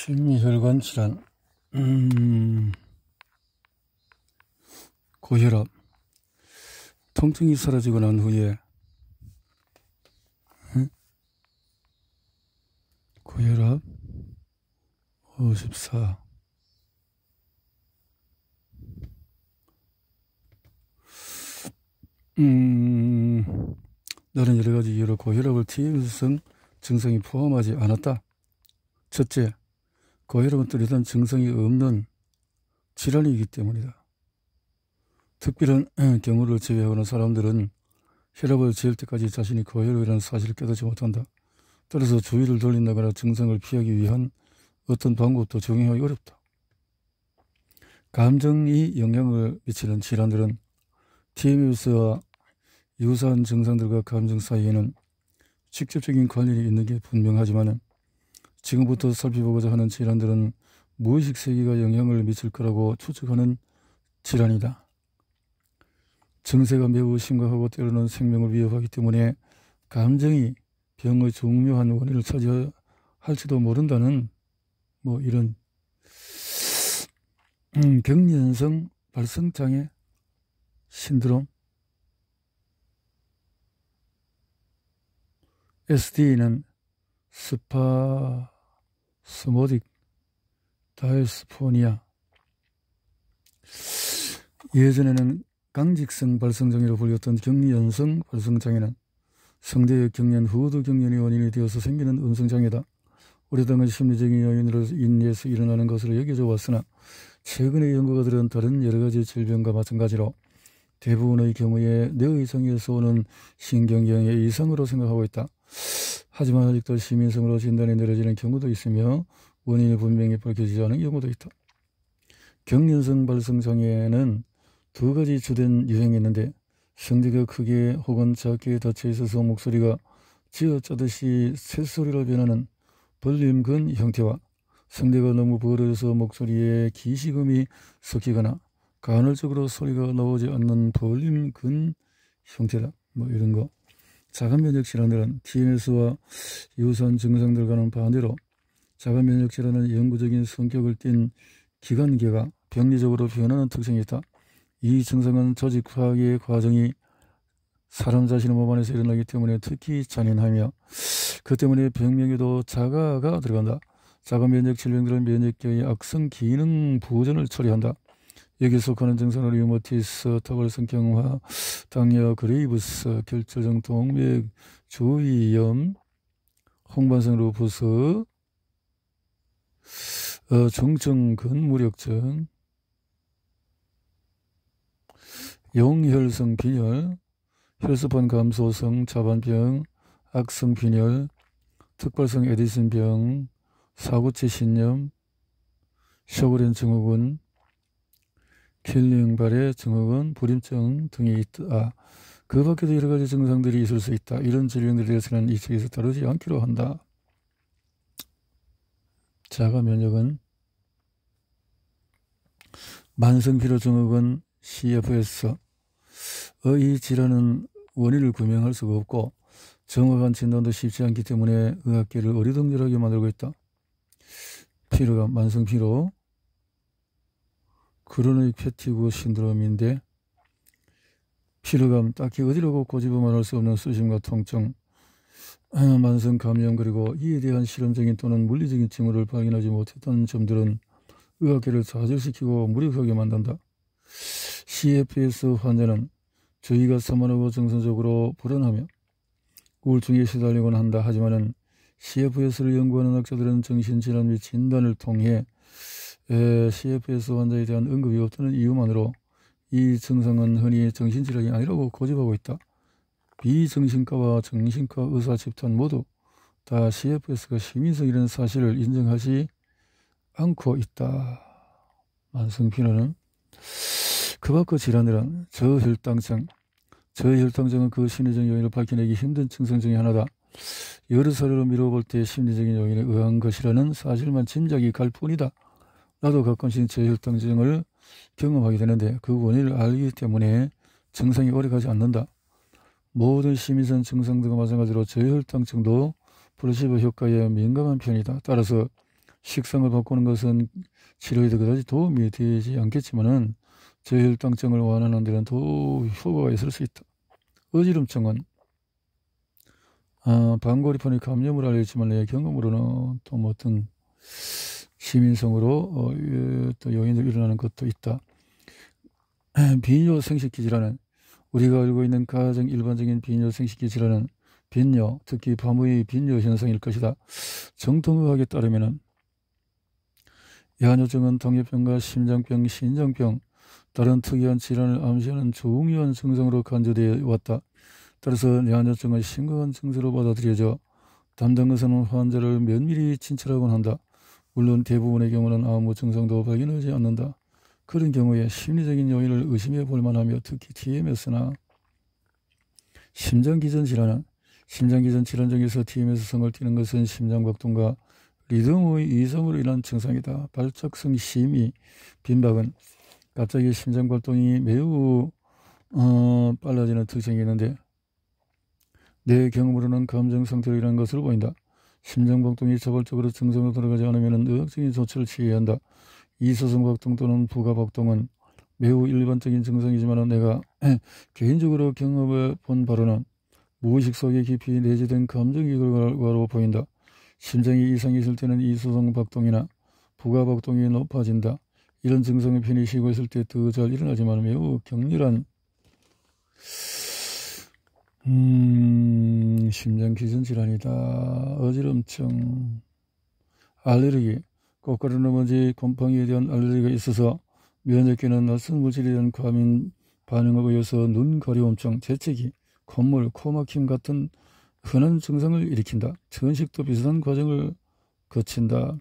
심혈관 질환, 고혈압, 통증이 사라지고 난 후에 고혈압 54, 다른 여러가지 이유로 고혈압을 TMS성 증상이 포함하지 않았다. 첫째, 고혈압은 뚜렷한 증상이 없는 질환이기 때문이다. 특별한 경우를 제외하고는 사람들은 혈압을 재을 때까지 자신이 고혈압이라는 사실을 깨닫지 못한다. 따라서 주의를 돌린다거나 증상을 피하기 위한 어떤 방법도 적용하기 어렵다. 감정이 영향을 미치는 질환들은 TMS와 유사한 증상들과 감정 사이에는 직접적인 관련이 있는 게 분명하지만 지금부터 살펴보고자 하는 질환들은 무의식 세계가 영향을 미칠 거라고 추측하는 질환이다. 증세가 매우 심각하고 때로는 생명을 위협하기 때문에 감정이 병의 중요한 원인을 차지할지도 모른다는 이런 경련성 발성장애 신드롬, SD는 스파스모딕 다이스포니아, 예전에는 강직성 발성장애로 불렸던 경련성 발성장애는 성대의 경련, 후두 경련이 원인이 되어서 생기는 음성장애다. 오랫동안 심리적인 요인으로 인해서 일어나는 것으로 여겨져 왔으나 최근의 연구가들은 다른 여러가지 질병과 마찬가지로 대부분의 경우에 뇌의성에서 오는 신경경의 이상으로 생각하고 있다. 하지만 아직도 시민성으로 진단이 내려지는 경우도 있으며 원인이 분명히 밝혀지지 않은 경우도 있다. 경련성 발성장애는 두 가지 주된 유형이 있는데 성대가 크게 혹은 작게 닫혀 있어서 목소리가 쥐어짜듯이 새소리로 변하는 볼륨근 형태와 성대가 너무 벌어져서 목소리에 기시음이 섞이거나 간헐적으로 소리가 나오지 않는 볼륨근 형태다. 이런 거. 자가면역 질환들은 TMS와 유사한 증상들과는 반대로 자가면역 질환은 영구적인 성격을 띤 기관계가 병리적으로 변하는 특징이 있다. 이 증상은 조직 파괴의 과정이 사람 자신의 몸 안에서 일어나기 때문에 특히 잔인하며 그 때문에 병명에도 자가가 들어간다. 자가면역 질병들은 면역계의 악성 기능 부전을 처리한다. 여기에 속하는 증상은 류마티스, 타발성경화, 당뇨, 그레이브스, 결절성 동맥 주위염, 홍반성 루푸스, 중증 근무력증, 용혈성 빈혈, 혈소판 감소성 자반병, 악성 빈혈, 특발성 에디슨병, 사구체 신염, 쇼그렌 증후군, 킬링발의 증후군, 불임증 등이 있다. 그 밖에도 여러 가지 증상들이 있을 수 있다. 이런 질병들에 대해서는 이 책에서 다루지 않기로 한다. 자가 면역은 만성피로 증후군 CFS. 이 질환은 원인을 규명할 수가 없고 정확한 진단도 쉽지 않기 때문에 의학계를 어리둥절하게 만들고 있다. 피로감, 만성피로, 크로닉 패티그 신드롬인데 피로감, 딱히 어디라고 고집어 말할 수 없는 수심과 통증, 만성 감염 그리고 이에 대한 실험적인 또는 물리적인 징후를 발견하지 못했던 점들은 의학계를 좌절시키고 무력하게 만든다. CFS 환자는 주의가 산만하고 정서적으로 불안하며 우울증에 시달리곤 한다. 하지만은 CFS를 연구하는 학자들은 정신질환 및 진단을 통해 CFS 환자에 대한 언급이 없다는 이유만으로 이 증상은 흔히 정신질환이 아니라고 고집하고 있다. 비정신과와 정신과 의사 집단 모두 다 CFS가 심인성이라는 사실을 인정하지 않고 있다. 만성피로는 그 밖의 질환들은 저혈당증. 저혈당증은 그 심리적 요인을 밝혀내기 힘든 증상 중에 하나다. 여러 사례로 미뤄볼 때 심리적인 요인에 의한 것이라는 사실만 짐작이 갈 뿐이다. 나도 가끔씩 저혈당증을 경험하게 되는데 그 원인을 알기 때문에 증상이 오래가지 않는다. 모든 심인성 증상들과 마찬가지로 저혈당증도 플라시보 효과에 민감한 편이다. 따라서 식상을 바꾸는 것은 치료에도 그다지 도움이 되지 않겠지만은 저혈당증을 완화하는 데는 더욱 효과가 있을 수 있다. 어지럼증은 방골이폰이 감염을 알려지만 내 경험으로는 또 뭐 어떤 시민성으로 또 요인으로 일어나는 것도 있다. 비뇨 생식기 질환은 우리가 알고 있는 가장 일반적인 비뇨 생식기 질환은 빈뇨, 특히 밤의 빈뇨 현상일 것이다. 정통의학에 따르면 야뇨증은 당뇨병과 심장병, 신장병, 다른 특이한 질환을 암시하는 중요한 증상으로 간주되어 왔다. 따라서 야뇨증은 심각한 증세로 받아들여져 담당 의사는 환자를 면밀히 진찰하곤 한다. 물론 대부분의 경우는 아무 증상도 발견하지 않는다. 그런 경우에 심리적인 요인을 의심해 볼 만하며 특히 TMS나 심장기전 질환은 심장기전 질환 중에서 TMS성을 띠는 것은 심장박동과 리듬의 이상으로 인한 증상이다. 발작성 심이 빈박은 갑자기 심장발동이 매우 빨라지는 특징이 있는데 내 경험으로는 감정 상태로 일어난 것으로 보인다. 심장박동이 자발적으로 증상으로 들어가지 않으면 의학적인 조치를 취해야 한다. 이소성박동 또는 부가박동은 매우 일반적인 증상이지만 내가 개인적으로 경험해 본 바로는 무의식 속에 깊이 내재된 감정의 결과로 보인다. 심장이 이상이 있을 때는 이소성박동이나 부가박동이 높아진다. 이런 증상이 편히 쉬고 있을 때 더 잘 일어나지만 매우 격렬한 심장기전 질환이다. 어지럼증, 알레르기, 꽃가루 나머지 곰팡이에 대한 알레르기가 있어서 면역계는 낯선 물질에 대한 과민 반응을 보여서 눈 가려움증, 재채기, 콧물, 코막힘 같은 흔한 증상을 일으킨다. 천식도 비슷한 과정을 거친다.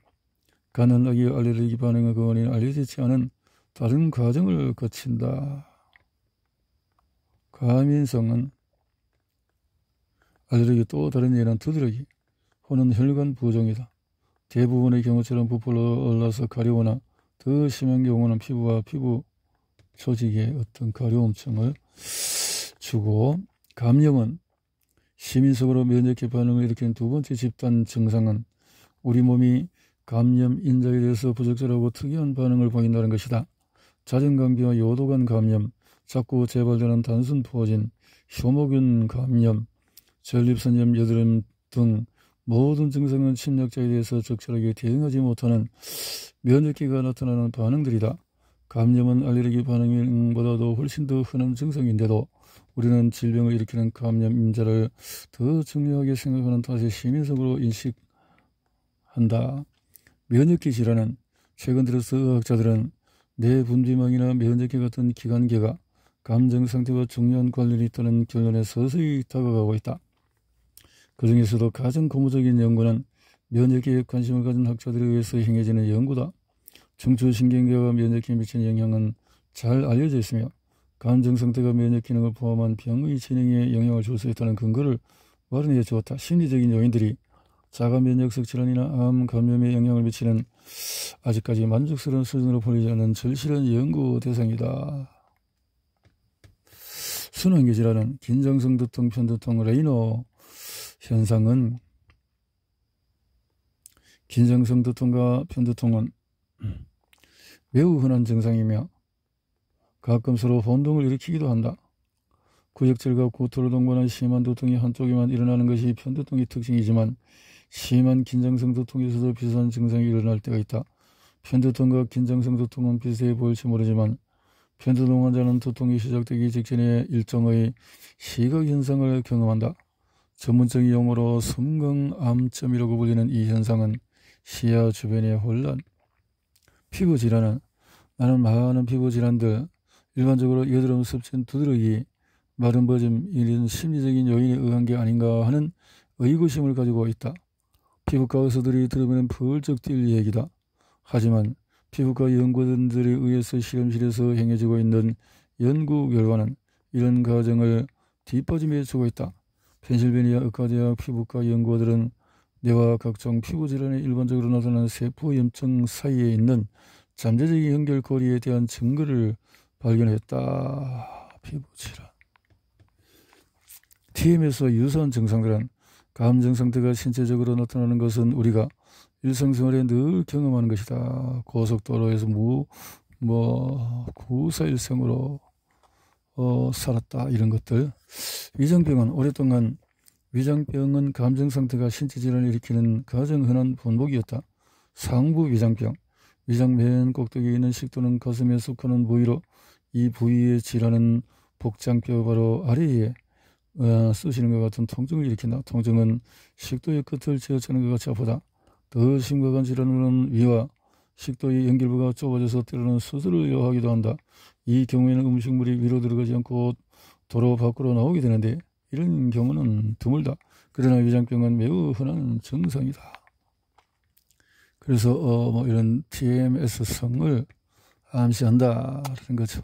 간은 아기 알레르기 반응의 근원이 알려지지 않은 다른 과정을 거친다. 과민성은 알레르기 또 다른 예는 두드러기 혹은 혈관 부종이다. 대부분의 경우처럼 부풀어 올라서 가려우나 더 심한 경우는 피부와 피부 조직에 어떤 가려움증을 주고 감염은 시민적으로 면역계 반응을 일으키는 두 번째 집단 증상은 우리 몸이 감염 인자에 대해서 부적절하고 특이한 반응을 보인다는 것이다. 잦은 감기와 요도간 감염, 자꾸 재발되는 단순 부어진, 효모균 감염, 전립선염, 여드름 등 모든 증상은 침략자에 대해서 적절하게 대응하지 못하는 면역기가 나타나는 반응들이다. 감염은 알레르기 반응보다도 훨씬 더 흔한 증상인데도 우리는 질병을 일으키는 감염 인자를 더 중요하게 생각하는 탓에 심리적으로 인식한다. 면역기 질환은 최근 들어서 의학자들은 뇌분비망이나 면역계 같은 기관계가 감정 상태와 중요한 관련이 있다는 결론에 서서히 다가가고 있다. 그 중에서도 가장 고무적인 연구는 면역계에 관심을 가진 학자들에 의해서 행해지는 연구다. 중추신경계가 면역계에 미치는 영향은 잘 알려져 있으며 감정 상태가 면역 기능을 포함한 병의 진행에 영향을 줄 수 있다는 근거를 마련해 주었다. 심리적인 요인들이 자가 면역성 질환이나 암 감염에 영향을 미치는 아직까지 만족스러운 수준으로 보이지 않는 절실한 연구 대상이다. 순환기 질환은 긴장성 두통, 편두통, 레이너 현상은 긴장성 두통과 편두통은 매우 흔한 증상이며 가끔 서로 혼동을 일으키기도 한다. 구역질과 구토를 동반한 심한 두통이 한쪽에만 일어나는 것이 편두통의 특징이지만 심한 긴장성 두통에서도 비슷한 증상이 일어날 때가 있다. 편두통과 긴장성 두통은 비슷해 보일지 모르지만 편두통 환자는 두통이 시작되기 직전에 일종의 시각현상을 경험한다. 전문적인 용어로 섬광암점이라고 불리는 이 현상은 시야 주변의 혼란, 피부질환은 나는 많은 피부질환들, 일반적으로 여드름, 습진, 두드러기, 마른 버짐 이런 심리적인 요인에 의한 게 아닌가 하는 의구심을 가지고 있다. 피부과 의사들이 들으면 펄쩍 뛸 얘기다. 하지만 피부과 연구진들에 의해서 실험실에서 행해지고 있는 연구 결과는 이런 과정을 뒷받침해 주고 있다. 펜실베니아 의과대학 피부과 연구원들은 뇌와 각종 피부질환에 일반적으로 나타나는 세포염증 사이에 있는 잠재적인 연결고리에 대한 증거를 발견했다. 피부질환. TMS와 유사한 증상들은 감정 상태가 신체적으로 나타나는 것은 우리가 일상생활에 늘 경험하는 것이다. 고속도로에서 구사일생으로 살았다. 이런 것들. 위장병은 감정상태가 신체질환을 일으키는 가장 흔한 본보기였다. 상부 위장병. 위장 맨 꼭대기에 있는 식도는 가슴에 속하는 부위로 이 부위의 질환은 복장뼈 바로 아래에 쑤시는 것 같은 통증을 일으킨다. 통증은 식도의 끝을 쥐어짜는 것 같이 아프다. 더 심각한 질환은 위와 식도의 연결부가 좁아져서 때로는 수술을 요하기도 한다. 이 경우에는 음식물이 위로 들어가지 않고 도로 밖으로 나오게 되는데 이런 경우는 드물다. 그러나 위장병은 매우 흔한 증상이다. 그래서 이런 TMS성을 암시한다라는 거죠.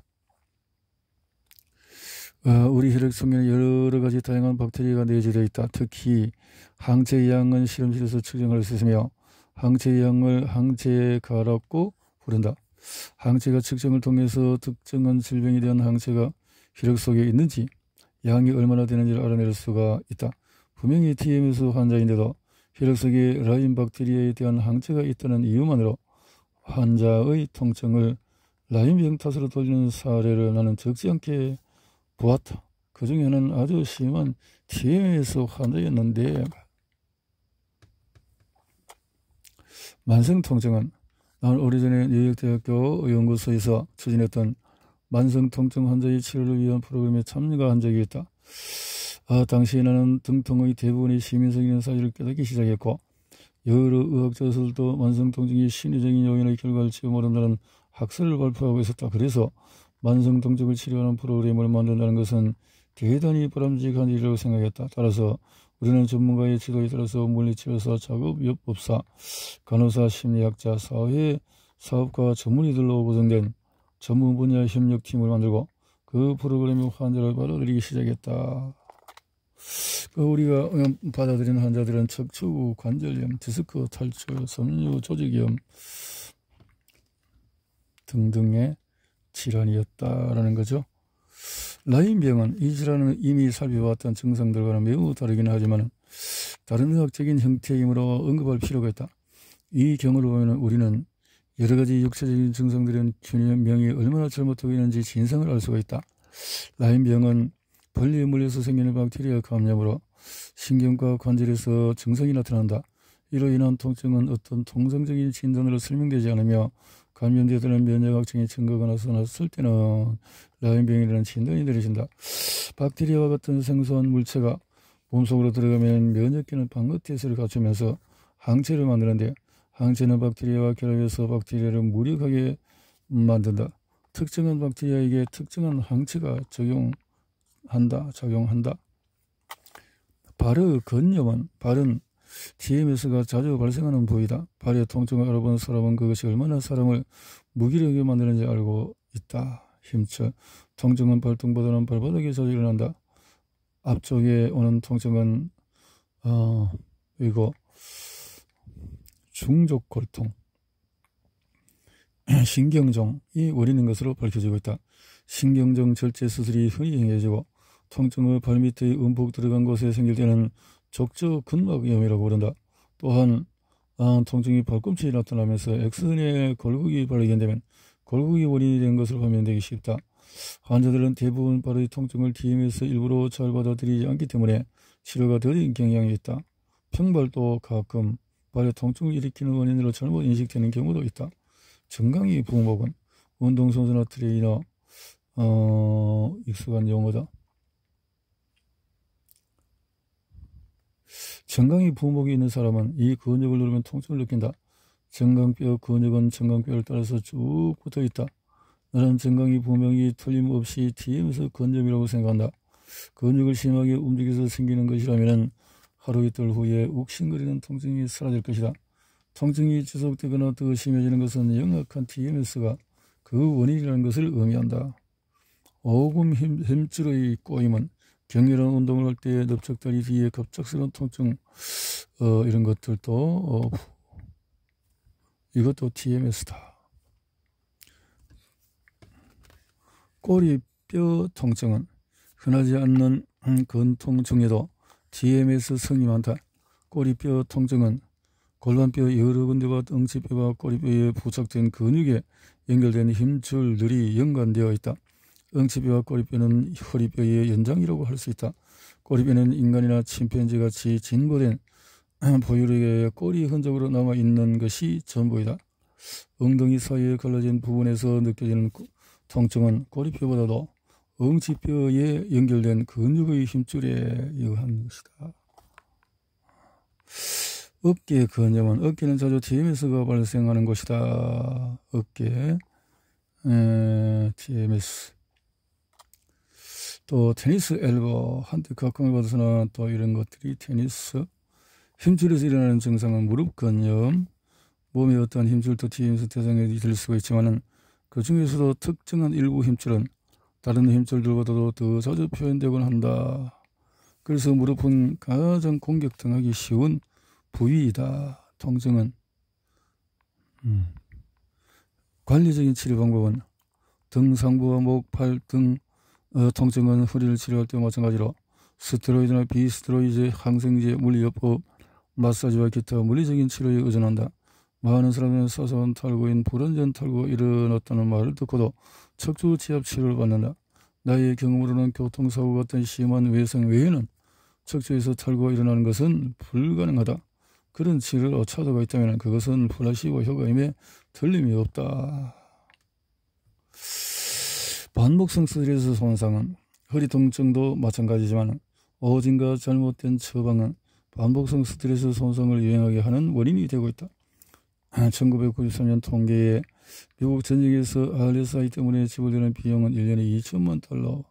우리 혈액 속에는 여러 가지 다양한 박테리아가 내재되어 있다. 특히 항체의 양은 실험실에서 측정할 수 있으며 항체의 양을 항체가라고 부른다. 항체가 측정을 통해서 특정한 질병에 대한 항체가 혈액 속에 있는지 양이 얼마나 되는지를 알아낼 수가 있다. 분명히 TMS 환자인데도 혈액 속에 라인 박테리아에 대한 항체가 있다는 이유만으로 환자의 통증을 라인병 탓으로 돌리는 사례를 나는 적지 않게 보았다. 그 중에는 아주 심한 TMS 환자였는데 만성통증은 나는 오래전에 뉴욕대학교 연구소에서 추진했던 만성통증 환자의 치료를 위한 프로그램에 참가한 적이 있다. 당시에 나는 등통의 대부분이 시민성이라는 사실을 깨닫기 시작했고 여러 의학자들도 만성통증이 심리적인 요인의 결과를 지어 모른다는 학설을 발표하고 있었다. 그래서 만성통증을 치료하는 프로그램을 만든다는 것은 대단히 바람직한 일이라고 생각했다. 따라서 우리는 전문가의 지도에 따라서 물리치료사, 작업요법사, 간호사, 심리학자, 사회, 사업가 전문의들로 구성된 전문 분야 협력팀을 만들고 그 프로그램의 환자를 받아들이기 시작했다. 우리가 받아들이는 환자들은 척추 관절염, 디스크 탈출, 섬유 조직염 등등의 질환이었다라는 거죠. 라인병은 이 질환은 이미 살펴봤던 증상들과는 매우 다르긴 하지만 다른 의학적인 형태이므로 언급할 필요가 있다. 이 경우를 보면 우리는 여러 가지 육체적인 증상들은 균형명이 얼마나 잘못되고 있는지 진상을 알 수가 있다. 라인병은 벌레에 물려서 생기는 박테리아 감염으로 신경과 관절에서 증상이 나타난다. 이로 인한 통증은 어떤 통상적인 진단으로 설명되지 않으며 감염되는 면역학적인 증거가 나타났을 때는 라인병이라는 진단이 내려진다. 박테리아와 같은 생소한 물체가 몸속으로 들어가면 면역계는 방어태세를 갖추면서 항체를 만드는데 항체는 박테리아와 결합해서 박테리아를 무력하게 만든다. 특정한 박테리아에게 특정한 항체가 작용한다. 발의 건염은 발은 TMS가 자주 발생하는 부위다. 발의 통증을 알아본 사람은 그것이 얼마나 사람을 무기력하게 만드는지 알고 있다. 힘줄 통증은 발등보다는 발바닥에 자주 일어난다. 앞쪽에 오는 통증은 이거 중족골통, 신경종이 원인인 것으로 밝혀지고 있다. 신경종 절제 수술이 흔히 행해지고 통증의 발밑의 움푹 들어간 곳에 생길 때는 족저근막염이라고 부른다. 또한 통증이 발꿈치에 나타나면서 X선의 골격이 발견되면 골격이 원인이 된 것으로 판명되기 쉽다. 환자들은 대부분 발의 통증을 TMS 일부러 잘 받아들이지 않기 때문에 치료가 더딘 경향이 있다. 평발도 가끔 발의 통증을 일으키는 원인으로 잘못 인식되는 경우도 있다. 정강이 부목은 운동선수나 트레이너 익숙한 용어다. 정강이 부목이 있는 사람은 이 근육을 누르면 통증을 느낀다. 정강뼈 근육은 정강뼈를 따라서 쭉 붙어 있다. 나는 정강이 부목이 틀림없이 TMS 근염이라고 생각한다. 근육을 심하게 움직여서 생기는 것이라면 하루 이틀 후에 욱신거리는 통증이 사라질 것이다. 통증이 지속되거나 더 심해지는 것은 영악한 TMS가 그 원인이라는 것을 의미한다. 오금 힘줄의 꼬임은 격렬한 운동을 할 때 넓적다리 뒤에 갑작스러운 통증 이런 것들도 이것도 TMS다. 꼬리뼈 통증은 흔하지 않는 근통 중에도 TMS 성이 많다. 꼬리뼈 통증은 골반뼈 여러 군데와 엉치뼈와 꼬리뼈에 부착된 근육에 연결된 힘줄들이 연관되어 있다. 엉치뼈와 꼬리뼈는 허리뼈의 연장이라고 할 수 있다. 꼬리뼈는 인간이나 침팬지 같이 진보된 포유류의 꼬리 흔적으로 남아있는 것이 전부이다. 엉덩이 사이에 갈라진 부분에서 느껴지는 통증은 꼬리뼈보다도 엉치뼈에 연결된 근육의 힘줄에 의한 것이다. 어깨 근염은 어깨는 자주 TMS가 발생하는 것이다. 어깨 TMS. 또 테니스 엘보, 한때 각광을 받아서나 또 이런 것들이 테니스. 힘줄에서 일어나는 증상은 무릎 근염, 몸의 어떠한 힘줄도 TMS 대상이 될 수가 있지만 그 중에서도 특정한 일부 힘줄은 다른 힘줄들보다도 더 자주 표현되곤 한다. 그래서 무릎은 가장 공격당하기 쉬운 부위이다. 통증은 관리적인 치료 방법은 등 상부와 목, 팔 등 통증은 허리를 치료할 때와 마찬가지로 스테로이드나 비스테로이드, 항생제, 물리요법, 마사지와 기타 물리적인 치료에 의존한다. 많은 사람은 사소한 탈구인 불완전 탈구가 일어났다는 말을 듣고도 척추 지압 치료를 받는다. 나의 경험으로는 교통사고 같은 심한 외상 외에는 척추에서 탈구가 일어나는 것은 불가능하다. 그런 치료를 오차도가 있다면 그것은 플라시보 효과임에 틀림이 없다. 반복성 스트레스 손상은 허리 통증도 마찬가지지만 어딘가 잘못된 처방은 반복성 스트레스 손상을 유행하게 하는 원인이 되고 있다. 1993년 통계에 미국 전역에서 RSI 때문에 지불되는 비용은 1년에 2천만 달러,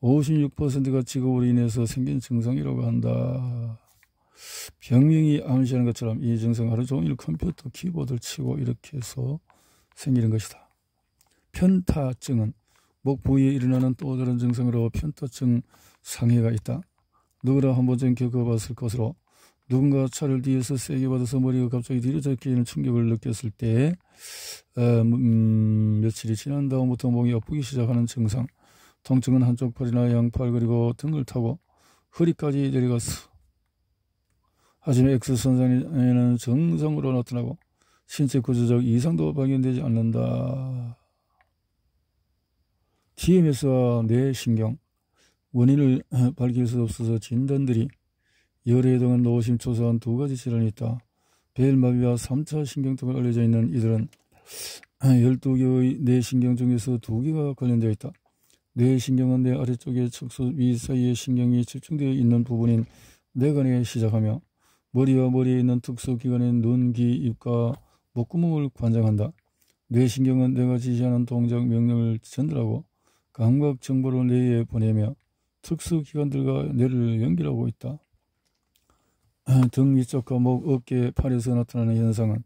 56%가 직업으로 인해서 생긴 증상이라고 한다. 병명이 암시하는 것처럼 이 증상 하루 종일 컴퓨터 키보드를 치고 이렇게 해서 생기는 것이다. 편타증은 목 부위에 일어나는 또 다른 증상으로 편타증 상해가 있다. 누구나 한 번쯤 겪어봤을 것으로 누군가 차를 뒤에서 세게 받아서 머리가 갑자기 뒤로 잡히는 충격을 느꼈을 때 며칠이 지난 다음부터 목이 아프기 시작하는 증상. 통증은 한쪽 팔이나 양팔 그리고 등을 타고 허리까지 내려갔어. 하지만 X선상에는 정상으로 나타나고 신체 구조적 이상도 발견되지 않는다. TMS와 뇌신경 원인을 밝힐 수 없어서 진단들이 여러 해 동안 노심초사한 두 가지 질환이 있다. 벨마비와 3차 신경통을 알려져 있는 이들은 12개의 뇌신경 중에서 2개가 관련되어 있다. 뇌신경은 뇌 아래쪽에 척수 위 사이에 신경이 집중되어 있는 부분인 뇌관에 시작하며 머리와 머리에 있는 특수기관인 눈, 귀, 입과 목구멍을 관장한다. 뇌신경은 뇌가 지시하는 동작 명령을 전달하고 감각 정보를 뇌에 보내며 특수기관들과 뇌를 연결하고 있다. 등 위쪽과 목, 어깨, 팔에서 나타나는 현상은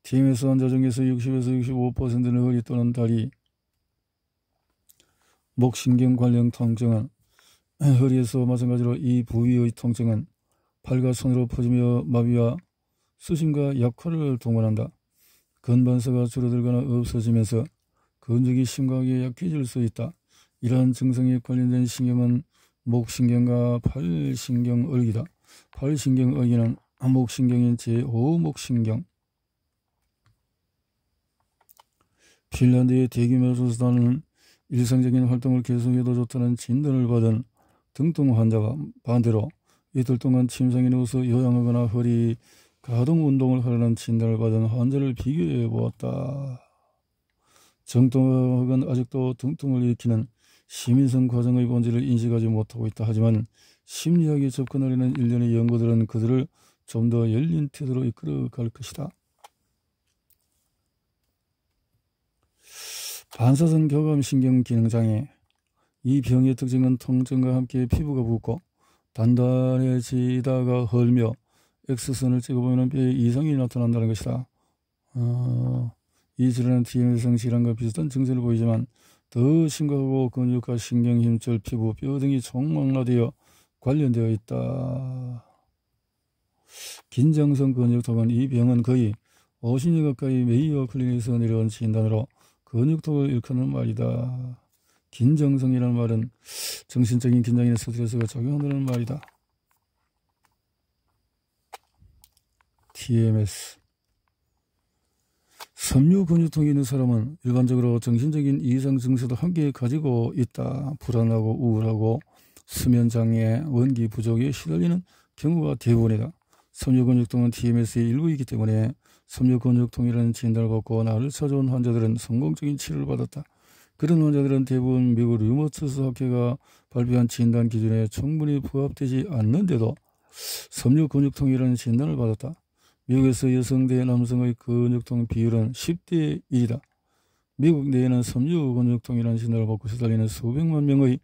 TMS 환자 중에서 60에서 65%는 허리 또는 다리, 목신경 관련 통증은 허리에서 마찬가지로 이 부위의 통증은 팔과 손으로 퍼지며 마비와 수심과 약화를 동반한다. 근반사가 줄어들거나 없어지면서 근육이 심각하게 약해질 수 있다. 이러한 증상에 관련된 신경은 목신경과 팔신경을기다. 팔신경을기는 목신경인 제5목신경. 핀란드의 대규모 조사단은 일상적인 활동을 계속해도 좋다는 진단을 받은 등통 환자가 반대로 이틀 동안 침상에 누워서 요양하거나 허리 가동 운동을 하라는 진단을 받은 환자를 비교해 보았다. 정통학은 아직도 등통을 일으키는 심인성 과정의 본질을 인식하지 못하고 있다. 하지만 심리학에 접근하려는 일련의 연구들은 그들을 좀 더 열린 태도로 이끌어갈 것이다. 반사성 교감신경 기능장애. 이 병의 특징은 통증과 함께 피부가 붓고 단단해지다가 헐며 X선을 찍어보면 뼈에 이상이 나타난다는 것이다. 이 질환은 TMS성 질환과 비슷한 증세를 보이지만 더 심각하고 근육과 신경, 힘줄, 피부, 뼈 등이 총망라되어 관련되어 있다. 긴장성 근육통은 이 병은 거의 50년 가까이 메이어 클리닉에서 내려온 진단으로 근육통을 일컫는 말이다. 긴장성이라는 말은 정신적인 긴장이나 스트레스가 작용한다는 말이다. TMS. 섬유근육통이 있는 사람은 일반적으로 정신적인 이상 증세도 함께 가지고 있다. 불안하고 우울하고 수면장애, 원기 부족에 시달리는 경우가 대부분이다. 섬유근육통은 TMS의 일부이기 때문에 섬유근육통이라는 진단을 받고 나를 찾아온 환자들은 성공적인 치료를 받았다. 그런 환자들은 대부분 미국 류머티스 학회가 발표한 진단 기준에 충분히 부합되지 않는데도 섬유근육통이라는 진단을 받았다. 미국에서 여성 대 남성의 근육통 비율은 10대 1이다. 미국 내에는 섬유근육통이라는 진단을 받고 시달리는 수백만 명의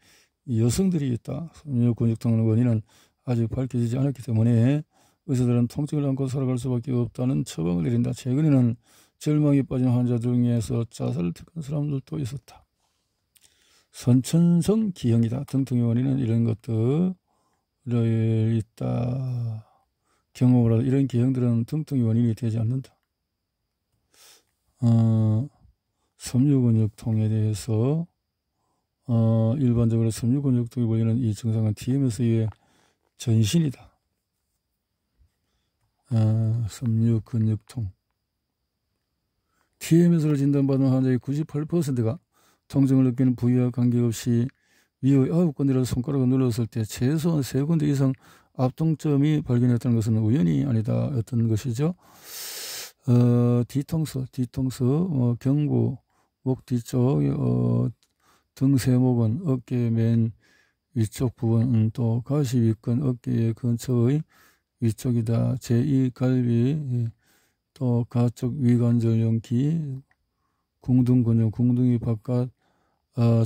여성들이 있다. 섬유근육통 원인은 아직 밝혀지지 않았기 때문에 의사들은 통증을 안고 살아갈 수밖에 없다는 처방을 내린다. 최근에는 절망에 빠진 환자 중에서 자살을 택한 사람들도 있었다. 선천성 기형이다. 등통의 원인은 이런 것들이 있다. 경험을 하다. 이런 기형들은 등통의 원인이 되지 않는다. 섬유근육통에 대해서 일반적으로 섬유근육통이 걸리는 이 증상은 TMS의 전신이다. 섬유근육통. TMS를 진단받은 환자의 98%가 통증을 느끼는 부위와 관계없이 위의 9군데를 손가락을 눌렀을 때 최소한 3군데 이상 압통점이 발견했다는 것은 우연이 아니다. 어떤 것이죠? 뒤통수, 경부, 목 뒤쪽, 등세모근, 어깨 맨 위쪽 부분, 또 가시 윗근, 어깨 근처의 위쪽이다. 제2갈비, 또 가쪽 위관절염기, 궁둥근육, 궁둥이 바깥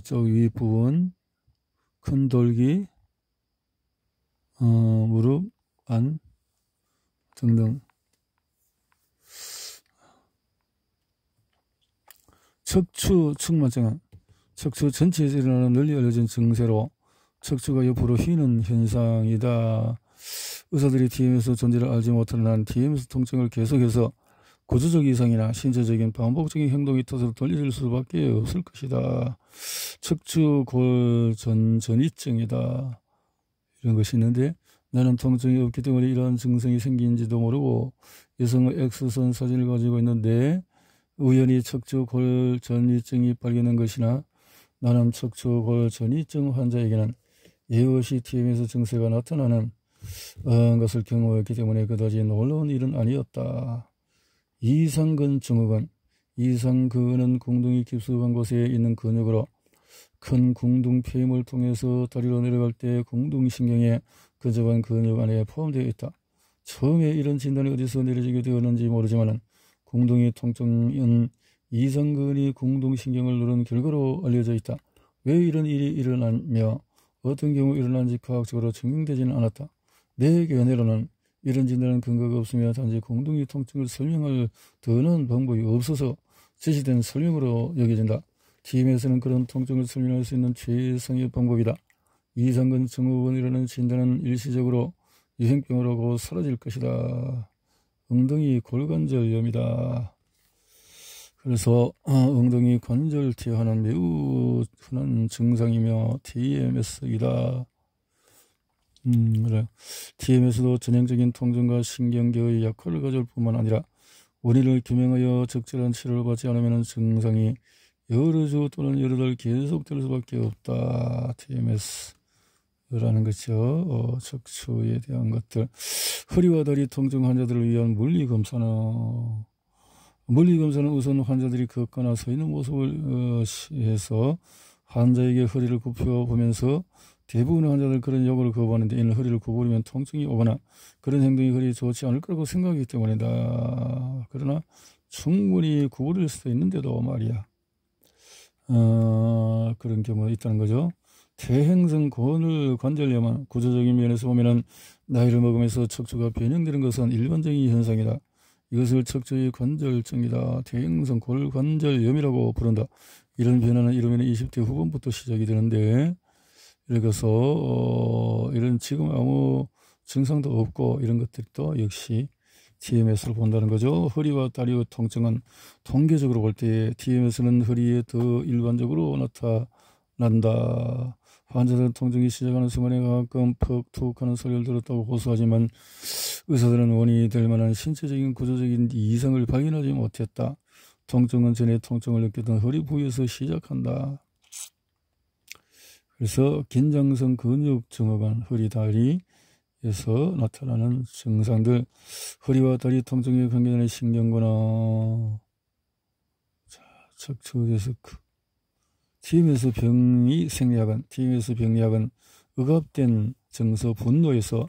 쪽 윗부분, 큰 돌기, 무릎, 안 등등. 척추 측만증은 척추 전체에서 일어나는 널리 알려진 증세로 척추가 옆으로 휘는 현상이다. 의사들이 TMS 존재를 알지 못하는 한 TMS 통증을 계속해서 구조적 이상이나 신체적인 반복적인 행동이 탓으로 돌려질 수밖에 없을 것이다. 척추골 전이증이다. 이런 것이 있는데 나는 통증이 없기 때문에 이러한 증상이 생긴지도 모르고 여성의 X선 사진을 가지고 있는데 우연히 척추골 전이증이 발견된 것이나 나는 척추골 전이증 환자에게는 예외 없이 TMS 증세가 나타나는 것을 경험했기 때문에 그다지 놀라운 일은 아니었다. 이상근 증후군. 이상근은 궁둥이 깊숙한 곳에 있는 근육으로 큰 궁둥 폐임을 통해서 다리로 내려갈 때 궁둥신경에 근접한 근육 안에 포함되어 있다. 처음에 이런 진단이 어디서 내려지게 되었는지 모르지만 궁둥이 통증은 이상근이 궁둥신경을 누른 결과로 알려져 있다. 왜 이런 일이 일어나며 어떤 경우 일어난지 과학적으로 증명되지는 않았다. 내 견해로는 이런 진단은 근거가 없으며 단지 궁둥이 통증을 설명할 더 나은 방법이 없어서 제시된 설명으로 여겨진다. TMS는 그런 통증을 설명할 수 있는 최상의 방법이다. 이상근 증후군이라는 진단은 일시적으로 유행병으로 하고 사라질 것이다. 엉덩이 골관절염이다. 그래서 엉덩이 관절퇴하는 매우 흔한 증상이며 TMS이다. 그래. TMS도 전형적인 통증과 신경계의 역할을 가질 뿐만 아니라 원인을 규명하여 적절한 치료를 받지 않으면 증상이 여러 주 또는 여러 달 계속될 수밖에 없다. TMS라는 거죠. 척추에 대한 것들. 허리와 다리 통증 환자들을 위한 물리검사는 우선 환자들이 걷거나 서 있는 모습을 해서 환자에게 허리를 굽혀 보면서 대부분의 환자들 그런 요구를 거부하는데 이는 허리를 구부리면 통증이 오거나 그런 행동이 허리에 좋지 않을 거라고 생각하기 때문이다. 그러나 충분히 구부릴 수도 있는데도 말이야. 그런 경우가 있다는 거죠. 퇴행성 고늘 관절염은 구조적인 면에서 보면은 나이를 먹으면서 척추가 변형되는 것은 일반적인 현상이다. 이것을 척추의 관절증이다. 퇴행성 골관절염이라고 부른다. 이런 변화는 이르면 20대 후반부터 시작이 되는데 그래서 이런 지금 아무 증상도 없고 이런 것들도 역시 TMS를 본다는 거죠. 허리와 다리의 통증은 통계적으로 볼 때 TMS는 허리에 더 일반적으로 나타난다. 환자들은 통증이 시작하는 순간에 가끔 퍽 툭 하는 소리를 들었다고 호소하지만 의사들은 원인이 될 만한 신체적인 구조적인 이상을 발견하지 못했다. 통증은 전에 통증을 느꼈던 허리 부위에서 시작한다. 그래서 긴장성 근육 증후군, 허리, 다리에서 나타나는 증상들, 허리와 다리 통증에 관계되는 신경거나 척추 디스크, TMS 병리 생리학은 억압된 정서 분노에서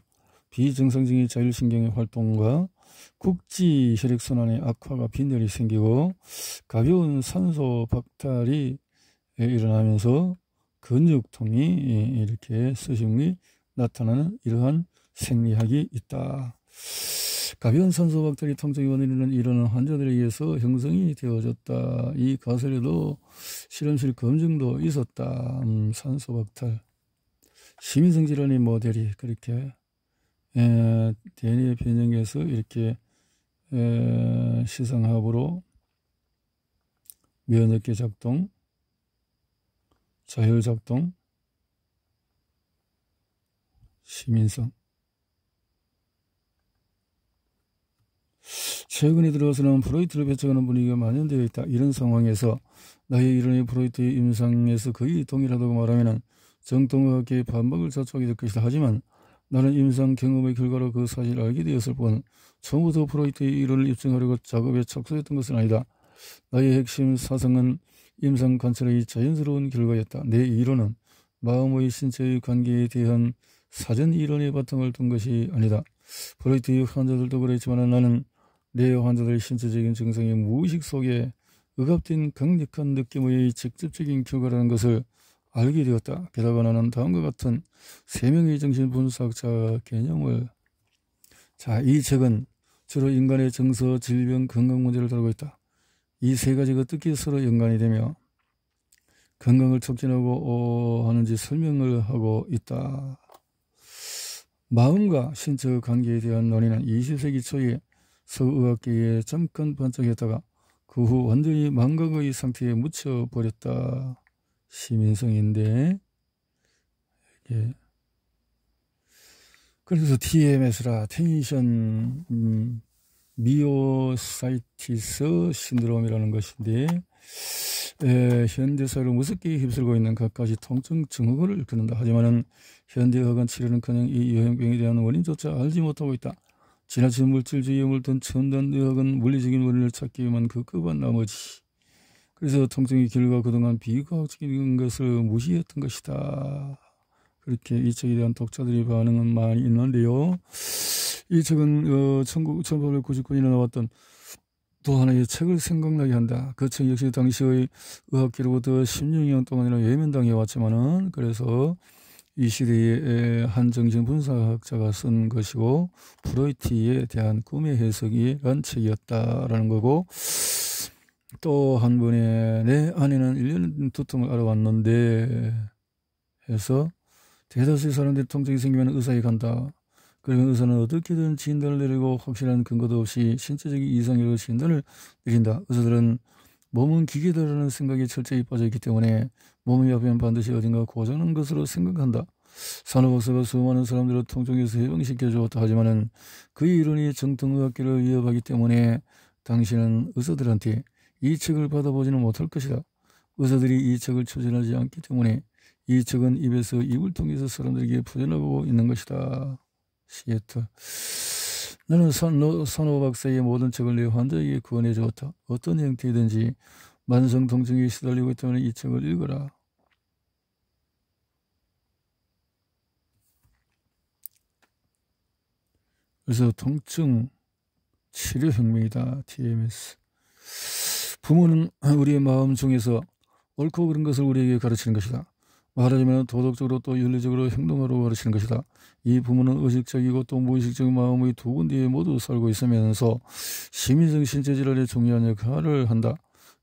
비정상적인 자율신경의 활동과 국지 혈액순환의 악화가 빈혈이 생기고 가벼운 산소 박탈이 일어나면서 근육통이 이렇게 수식이 나타나는 이러한 생리학이 있다. 가벼운 산소 박탈이 통증의 원인으로 일어나는 환자들에 의해서 형성이 되어졌다. 이 가설에도 실험실 검증도 있었다. 산소 박탈. 심인성 질환의 모델이 그렇게 DNA 변형에서 이렇게 시상합으로 면역계 작동, 자율작동, 시민성. 최근에 들어서는 프로이트를 배척하는 분위기가 만연되어 있다. 이런 상황에서 나의 이론이 프로이트의 임상에서 거의 동일하다고 말하면 정통의학계의 반박을 자초하게 될 것이다. 하지만 나는 임상 경험의 결과로 그 사실을 알게 되었을 뿐 처음부터 프로이트의 이론을 입증하려고 작업에 착수했던 것은 아니다. 나의 핵심 사상은 임상 관찰의 자연스러운 결과였다. 내 이론은 마음의 신체의 관계에 대한 사전 이론의 바탕을 둔 것이 아니다. 프로이트의 환자들도 그랬지만 나는 내 환자들의 신체적인 증상이 무의식 속에 억압된 강력한 느낌의 직접적인 결과라는 것을 알게 되었다. 게다가 나는 다음과 같은 3명의 정신분석자 개념을 이 책은 주로 인간의 정서, 질병, 건강 문제를 다루고 있다. 이 3가지가 어떻게 서로 연관이 되며 건강을 촉진하고 하는지 설명을 하고 있다. 마음과 신체의 관계에 대한 논의는 20세기 초에 서구의학계에 잠깐 반짝였다가 그 후 완전히 망각의 상태에 묻혀버렸다. 시민성인데 그래서 TMS라 텐션 미오사이티스 신드롬이라는 것인데 현대사회를 무섭게 휩쓸고 있는 갖가지 통증 증후군을 일컫는다. 하지만 현대의학은 치료는커녕 이 여행병에 대한 원인조차 알지 못하고 있다. 지나친 물질주의에 물든 첨단 의학은 물리적인 원인을 찾기 위한 급급한 나머지 그래서 통증의 결과 그동안 비과학적인 것을 무시했던 것이다. 그렇게 이 책에 대한 독자들의 반응은 많이 있는데요. 이 책은 1899년에 나왔던 또 하나의 책을 생각나게 한다. 그 책 역시 당시의 의학계로부터 16년 동안이나 외면당해 왔지만은 그래서 이 시대의 한 정신분석학자가 쓴 것이고 프로이트에 대한 꿈의 해석이란 책이었다라는 거고 또 한 번에 내 아내는 1년 두통을 앓아왔는데 해서 대다수의 사람들이 통증이 생기면 의사에 간다. 그러면 의사는 어떻게든 진단을 내리고 확실한 근거도 없이 신체적인 이상이라고 진단을 내린다. 의사들은 몸은 기계다라는 생각에 철저히 빠져있기 때문에 몸이 아프면 반드시 어딘가 고장난 것으로 생각한다. 산호박사가 수많은 사람들을 통증에서 해방시켜주었다. 하지만 그의 이론이 정통의학계를 위협하기 때문에 당신은 의사들한테 이 책을 받아보지는 못할 것이다. 의사들이 이 책을 추진하지 않기 때문에 이 책은 입에서 입을 통해서 사람들에게 퍼져나가고 있는 것이다. 시애틀. 나는 산호 박사의 모든 책을 내 환자에게 구원해 주었다. 어떤 형태이든지 만성 통증에 시달리고 있다면 이 책을 읽어라. 그래서 통증 치료혁명이다. TMS. 부모는 우리의 마음 중에서 옳고 그른 것을 우리에게 가르치는 것이다. 말하자면 도덕적으로 또 윤리적으로 행동하라고 가르치는 것이다. 이 부모는 의식적이고 또 무의식적인 마음의 두 군데에 모두 살고 있으면서 시민성 신체질환에 중요한 역할을 한다.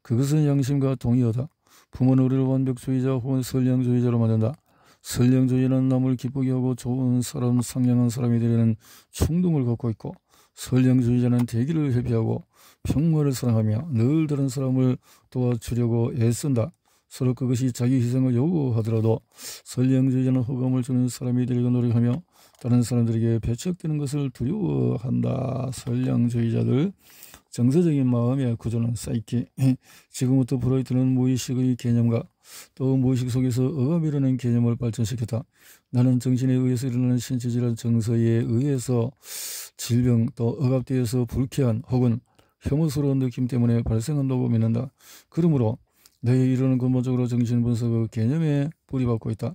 그것은 양심과 동의어다. 부모는 우리를 완벽주의자 혹은 선량주의자로 만든다. 선량주의는 남을 기쁘게 하고 좋은 사람, 상냥한 사람이 되려는 충동을 갖고 있고 선량주의자는 대기를 회피하고 평화를 사랑하며 늘 다른 사람을 도와주려고 애쓴다. 서로 그것이 자기 희생을 요구하더라도 선량주의자는 호감을 주는 사람이 되려고 노력하며 다른 사람들에게 배척되는 것을 두려워한다. 선량주의자들 정서적인 마음의 구조는 사이키. 지금부터 프로이트는 무의식의 개념과 또 무의식 속에서 억압이라는 개념을 발전시켰다. 나는 정신에 의해서 일어나는 신체질환, 정서에 의해서 질병, 또 억압되어서 불쾌한 혹은 혐오스러운 느낌 때문에 발생한다고 믿는다. 그러므로 너의 이론은 근본적으로 정신분석의 개념에 뿌리박고 있다.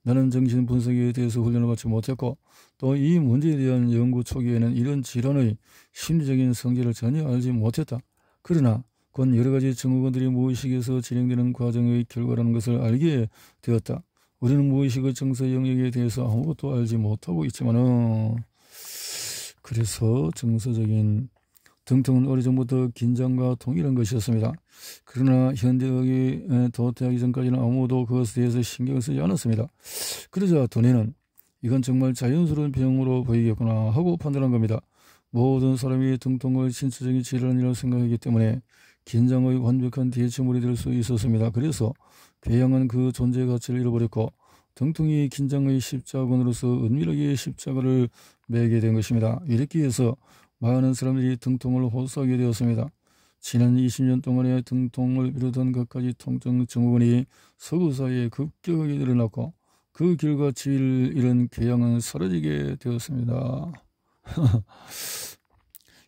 나는 정신분석에 대해서 훈련을 받지 못했고 또 이 문제에 대한 연구 초기에는 이런 질환의 심리적인 성질을 전혀 알지 못했다. 그러나 곧 여러가지 증후군들이 무의식에서 진행되는 과정의 결과라는 것을 알게 되었다. 우리는 무의식의 정서 영역에 대해서 아무것도 알지 못하고 있지만은 그래서 정서적인 등통은 오래전부터 긴장과 동일한 것이었습니다. 그러나 현대의학이 도태하기 전까지는 아무도 그것에 대해서 신경을 쓰지 않았습니다. 그러자 두뇌는 이건 정말 자연스러운 병으로 보이겠구나 하고 판단한 겁니다. 모든 사람이 등통을 신체적인 질환이라고 생각하기 때문에 긴장의 완벽한 대체물이 될 수 있었습니다. 그래서 궤양은 그 존재 가치를 잃어버렸고 등통이 긴장의 십자군으로서 은밀하게 십자가를 매게 된 것입니다. 이렇게 해서 많은 사람들이 등통을 호소하게 되었습니다. 지난 20년 동안에 등통을 비롯한 갖가지 통증 증후군이 서구 사회에 급격하게 늘어났고 그 결과 지위를 잃은 궤양은 사라지게 되었습니다.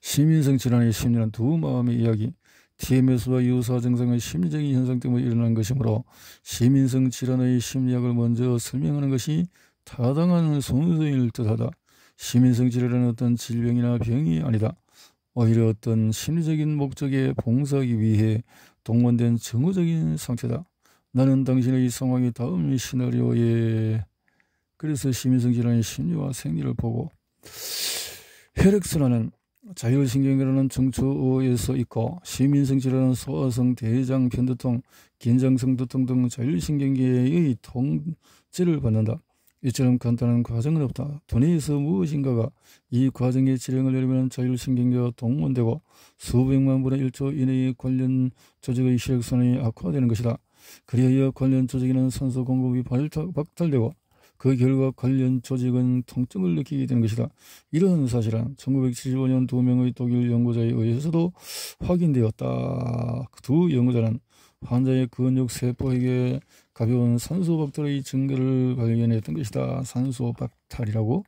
시민성 질환의 심리는 두 마음의 이야기, TMS와 유사 증상의 심리적인 현상 때문에 일어난 것이므로 시민성 질환의 심리학을 먼저 설명하는 것이 타당한 순서일 듯하다. 시민성 질환은 어떤 질병이나 병이 아니다. 오히려 어떤 심리적인 목적에 봉사하기 위해 동원된 정서적인 상태다. 나는 당신의 상황이 다음 시나리오에 그래서 시민성 질환의 심리와 생리를 보고 혈액순환은 자율신경이라는 정초에서 있고 시민성 질환은 소화성, 대장, 편두통, 긴장성 두통 등 자율신경계의 통제를 받는다. 이처럼 간단한 과정은 없다. 두뇌에서 무엇인가가 이 과정의 질행을 내리면 자율신경계와 동원되고 수백만 분의 1초 이내에 관련 조직의 혈액순환이 악화되는 것이다. 그리하여 관련 조직에는 산소 공급이 박탈되고 그 결과 관련 조직은 통증을 느끼게 되는 것이다. 이런 사실은 1975년 두 명의 독일 연구자에 의해서도 확인되었다. 두 연구자는 환자의 근육 세포에게 가벼운 산소 박탈의 증거를 발견했던 것이다. 산소 박탈이라고.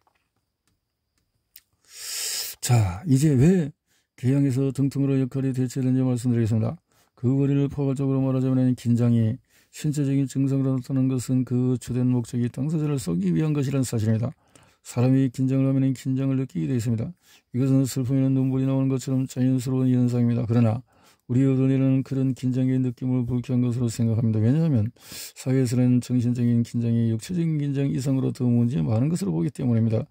자, 이제 왜 궤양에서 등통으로 역할이 대체되는지 말씀드리겠습니다. 그 원인을 포괄적으로 말하자면 긴장이 신체적인 증상으로 나타나는 것은 그 주된 목적이 당사자를 속이기 위한 것이라는 사실입니다. 사람이 긴장을 하면 긴장을 느끼게 되어 있습니다. 이것은 슬픔에는 눈물이 나오는 것처럼 자연스러운 현상입니다. 그러나 우리의 두뇌는 그런 긴장의 느낌을 불쾌한 것으로 생각합니다. 왜냐하면 사회에서는 정신적인 긴장이 육체적인 긴장 이상으로 더 문제 많은 것으로 보기 때문입니다.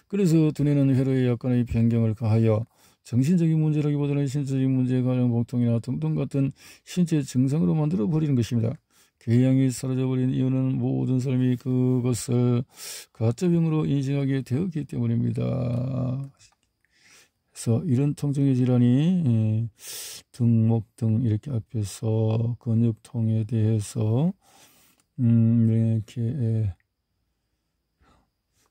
그래서 두뇌는 회로에 약간의 변경을 가하여 정신적인 문제라기보다는 신체적인 문제에 관한 복통이나 등등 같은 신체 증상으로 만들어 버리는 것입니다. 궤양이 사라져버린 이유는 모든 사람이 그것을 가짜병으로 인식하게 되었기 때문입니다. 그래서 이런 통증의 질환이 등목 등 이렇게 앞에서 근육통에 대해서 이렇게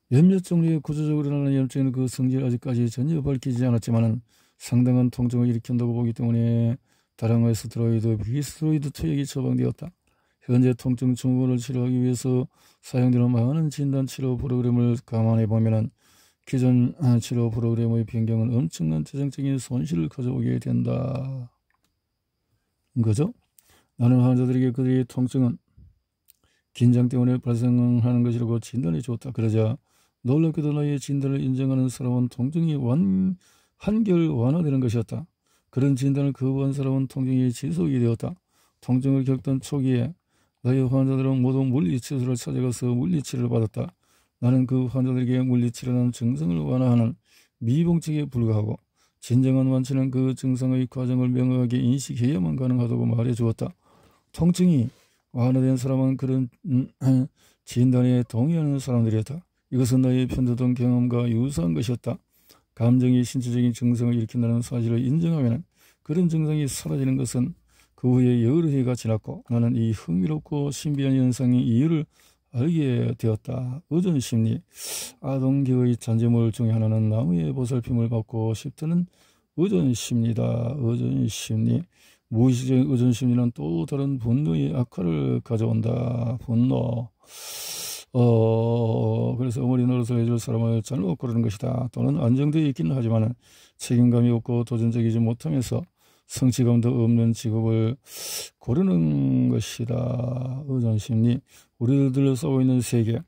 몇몇 종류의 구조적으로 나타나는 염증에는 그 성질을 아직까지 전혀 밝히지 않았지만 상당한 통증을 일으킨다고 보기 때문에 다량의 스테로이드, 비스테로이드 투약이 처방되었다. 현재 통증 증후군을 치료하기 위해서 사용되는 많은 진단 치료 프로그램을 감안해 보면 기존 치료 프로그램의 변경은 엄청난 재정적인 손실을 가져오게 된다. 거죠? 나는 환자들에게 그들의 통증은 긴장 때문에 발생하는 것이라고 진단해 주었다. 그러자 놀랍게도 나의 진단을 인정하는 사람은 통증이 한결 완화되는 것이었다. 그런 진단을 거부한 사람은 통증이 지속이 되었다. 통증을 겪던 초기에 나의 환자들은 모두 물리치료를 찾아가서 물리치료를 받았다. 나는 그 환자들에게 물리치료는 증상을 완화하는 미봉책에 불과하고 진정한 완치는 그 증상의 과정을 명확하게 인식해야만 가능하다고 말해주었다. 통증이 완화된 사람은 그런 진단에 동의하는 사람들이었다. 이것은 나의 편도통 경험과 유사한 것이었다. 감정이 신체적인 증상을 일으킨다는 사실을 인정하면 그런 증상이 사라지는 것은 그 후에 여러 해가 지났고 나는 이 흥미롭고 신비한 현상의 이유를 알게 되었다. 의존심리. 아동기의 잔재물 중에 하나는 나무의 보살핌을 받고 싶다는 의존심리다. 의존심리. 무의식적인 의존심리는 또 다른 분노의 악화를 가져온다. 분노. 그래서 어머니 노릇을 해줄 사람을 잘못 고르는 것이다. 또는 안정되어 있기는 하지만 책임감이 없고 도전적이지 못하면서 성취감도 없는 직업을 고르는 것이다. 의존심리. 우리들 싸우고 있는 세계,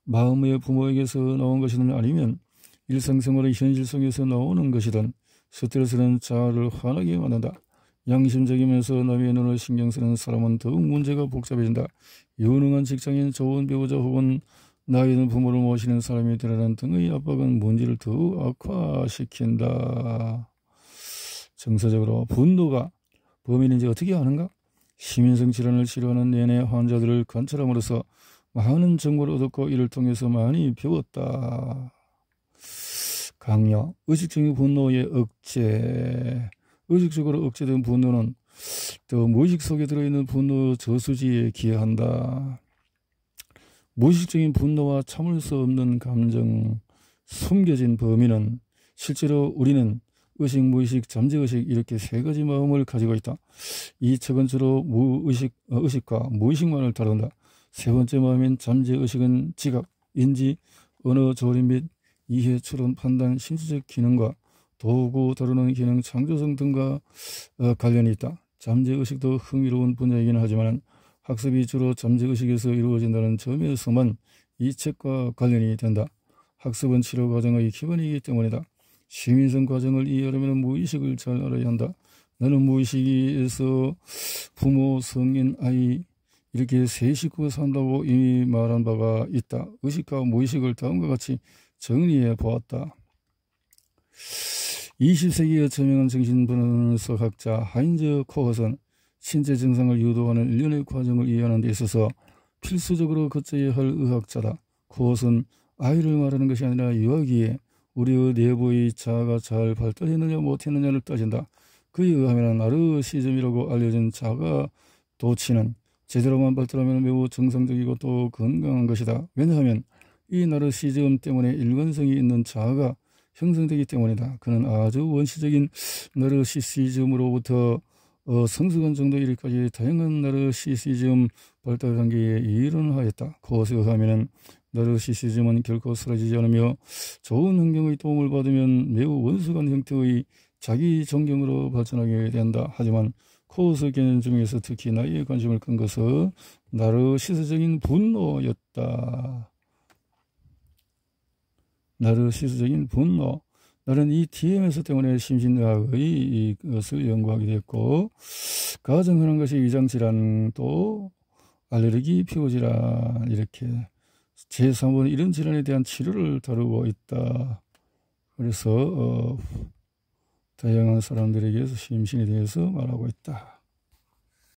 마음의 부모에게서 나온 것이든 아니면 일상생활의 현실 속에서 나오는 것이든 스트레스는 자아를 화나게 만든다. 양심적이면서 남의 눈을 신경 쓰는 사람은 더욱 문제가 복잡해진다. 유능한 직장인, 좋은 배우자 혹은 나이 든 부모를 모시는 사람이 되라는 등의 압박은 문제를 더욱 악화시킨다. 정서적으로 분노가 범인인지 어떻게 아는가? 시민성 질환을 치료하는 내내 환자들을 관찰함으로써 많은 정보를 얻었고 이를 통해서 많이 배웠다. 강요. 의식적인 분노의 억제. 의식적으로 억제된 분노는 또 무의식 속에 들어있는 분노 저수지에 기여한다. 무의식적인 분노와 참을 수 없는 감정, 숨겨진 범인은 실제로 우리는 의식, 무의식, 잠재의식 이렇게 세 가지 마음을 가지고 있다. 이 책은 주로 의식과 무의식만을 다룬다. 세 번째 마음인 잠재의식은 지각, 인지, 언어 조립 및 이해, 추론, 판단, 심리적 기능과 도구 다루는 기능, 창조성 등과 관련이 있다. 잠재의식도 흥미로운 분야이긴 하지만 학습이 주로 잠재의식에서 이루어진다는 점에서만 이 책과 관련이 된다. 학습은 치료 과정의 기본이기 때문이다. 시민성 과정을 이해하려면 무의식을 잘 알아야 한다. 나는 무의식에서 부모, 성인, 아이 이렇게 세 식구가 산다고 이미 말한 바가 있다. 의식과 무의식을 다음과 같이 정리해 보았다. 20세기의 저명한 정신분석학자 하인즈 코허는 신체 증상을 유도하는 일련의 과정을 이해하는 데 있어서 필수적으로 거쳐야 할 의학자다. 코허는 아이를 말하는 것이 아니라 유아기에 우리의 내부의 자아가 잘 발달했느냐 못했느냐를 따진다. 그에 의하면 나르시즘이라고 알려진 자가 도치는 제대로만 발달하면 매우 정상적이고 또 건강한 것이다. 왜냐하면 이 나르시즘 때문에 일관성이 있는 자아가 형성되기 때문이다. 그는 아주 원시적인 나르시시즘으로부터 성숙한 정도에 이르기까지 다양한 나르시시즘 발달 단계에 이르하였다. 그것에 의하면 나르시시즘은 결코 사라지지 않으며 좋은 환경의 도움을 받으면 매우 원숙한 형태의 자기 존경으로 발전하게 된다. 하지만 코어스 개념 중에서 특히 나의 관심을 끈 것은 나르시스적인 분노였다. 나르시스적인 분노. 나는 이 TMS 때문에 심신의학의 이것을 연구하게 됐고, 가장 흔한 것이 위장질환, 또 알레르기, 피부질환, 이렇게 제3번 이런 질환에 대한 치료를 다루고 있다. 그래서 다양한 사람들에게 심신에 대해서 말하고 있다.